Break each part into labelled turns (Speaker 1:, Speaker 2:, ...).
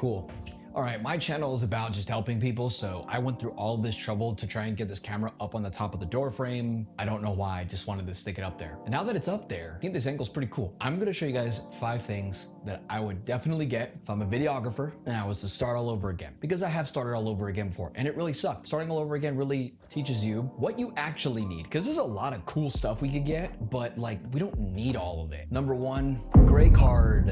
Speaker 1: Cool. All right, my channel is about just helping people, so I went through all this trouble to try and get this camera up on the top of the door frame. I don't know why, I just wanted to stick it up there. And now that it's up there, I think this angle's pretty cool. I'm gonna show you guys 5 things that I would definitely get if I'm a videographer and I was to start all over again. Because I have started all over again before, and it really sucked. Starting all over again really teaches you what you actually need, because there's a lot of cool stuff we could get, but like, we don't need all of it. Number 1, gray card.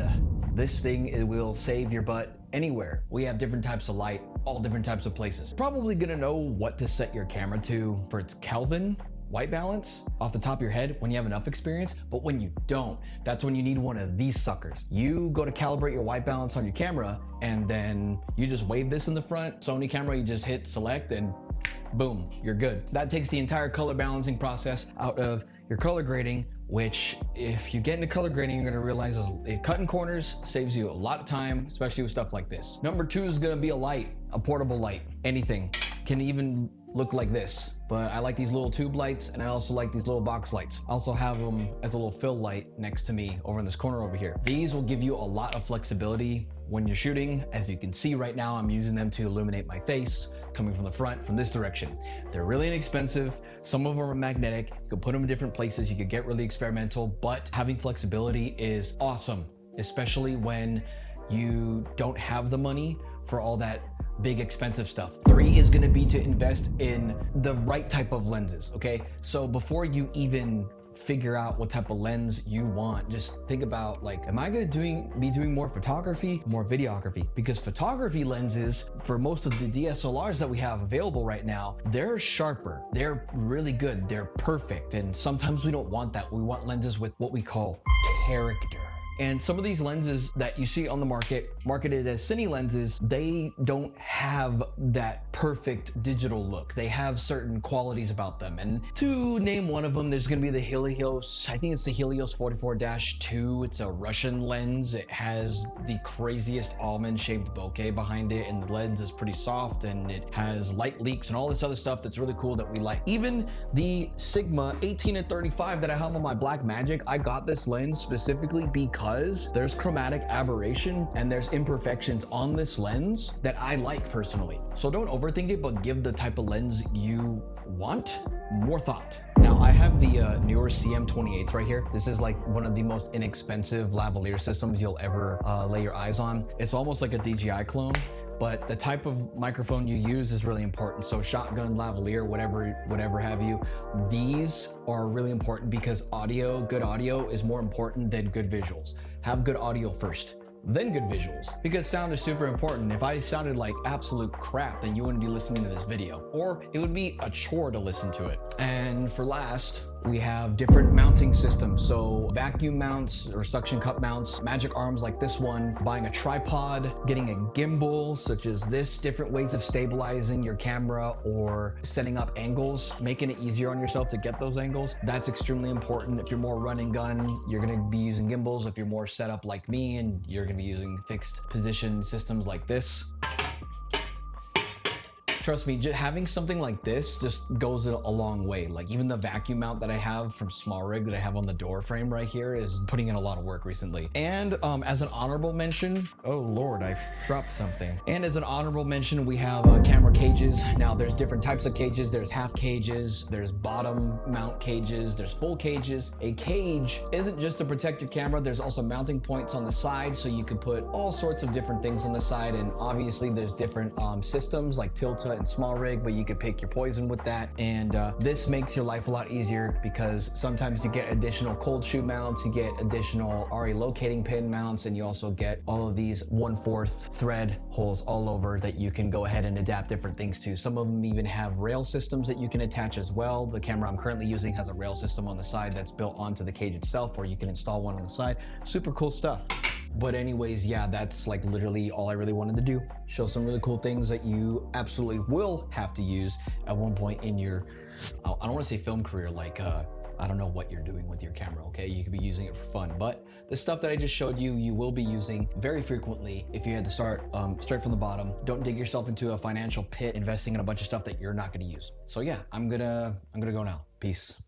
Speaker 1: This thing, it will save your butt anywhere. We have different types of light, all different types of places. Probably gonna know what to set your camera to for its Kelvin white balance off the top of your head when you have enough experience, but when you don't, that's when you need one of these suckers. You go to calibrate your white balance on your camera, and then you just wave this in the front. Sony camera, you just hit select and boom, you're good. That takes the entire color balancing process out of your color grading, which if you get into color grading, you're gonna realize cutting corners saves you a lot of time, especially with stuff like this. Number 2 is gonna be a light, a portable light. Anything can even look like this, but I like these little tube lights, and I also like these little box lights. I also have them as a little fill light next to me over in this corner over here. These will give you a lot of flexibility when you're shooting. As you can see right now, I'm using them to illuminate my face coming from the front from this direction. They're really inexpensive. Some of them are magnetic. You can put them in different places. You could get really experimental, but having flexibility is awesome, especially when you don't have the money for all that big expensive stuff. 3 is gonna be to invest in the right type of lenses, okay? So before you even figure out what type of lens you want, just think about, like, am I gonna be doing more photography, more videography? Because photography lenses, for most of the DSLRs that we have available right now, they're sharper, they're really good, they're perfect. And sometimes we don't want that. We want lenses with what we call character. And some of these lenses that you see on the market, marketed as cine lenses, they don't have that perfect digital look. They have certain qualities about them. And to name one of them, there's gonna be the Helios, I think it's the Helios 44-2. It's a Russian lens. It has the craziest almond-shaped bokeh behind it, and the lens is pretty soft, and it has light leaks and all this other stuff that's really cool that we like. Even the Sigma 18 and 35 that I have on my Blackmagic, I got this lens specifically because there's chromatic aberration and there's imperfections on this lens that I like personally. So don't overthink it, but give the type of lens you want more thought. Now I have the newer CM28 right here. This is like one of the most inexpensive lavalier systems you'll ever lay your eyes on. It's almost like a DJI clone, but the type of microphone you use is really important. So shotgun, lavalier, whatever have you, these are really important because good audio is more important than good visuals. Have good audio first, then good visuals, because sound is super important. If I sounded like absolute crap, then you wouldn't be listening to this video, or it would be a chore to listen to it. And for last, we have different mounting systems. So vacuum mounts or suction cup mounts, magic arms like this one, buying a tripod, getting a gimbal such as this, different ways of stabilizing your camera or setting up angles, making it easier on yourself to get those angles. That's extremely important. If you're more run and gun, you're gonna be using gimbals. If you're more set up like me, and you're gonna be using fixed position systems like this. Trust me, just having something like this just goes a long way. Like even the vacuum mount that I have from SmallRig that I have on the door frame right here is putting in a lot of work recently. And as an honorable mention, oh Lord, I've dropped something. And as an honorable mention, we have camera cages. Now there's different types of cages. There's half cages, there's bottom mount cages, there's full cages. A cage isn't just to protect your camera. There's also mounting points on the side, so you can put all sorts of different things on the side. And obviously there's different systems like Tilta and SmallRig, but you could pick your poison with that. And this makes your life a lot easier because sometimes you get additional cold shoe mounts, you get additional RE locating pin mounts, and you also get all of these 1/4 thread holes all over that you can go ahead and adapt different things to. Some of them even have rail systems that you can attach as well. The camera I'm currently using has a rail system on the side that's built onto the cage itself, or you can install one on the side. Super cool stuff. But anyways, yeah, that's like literally all I really wanted to do. Show some really cool things that you absolutely will have to use at one point in your, I don't want to say film career, like I don't know what you're doing with your camera, okay? You could be using it for fun, but the stuff that I just showed you, you will be using very frequently if you had to start straight from the bottom. Don't dig yourself into a financial pit investing in a bunch of stuff that you're not gonna use. So yeah, I'm gonna go now. Peace.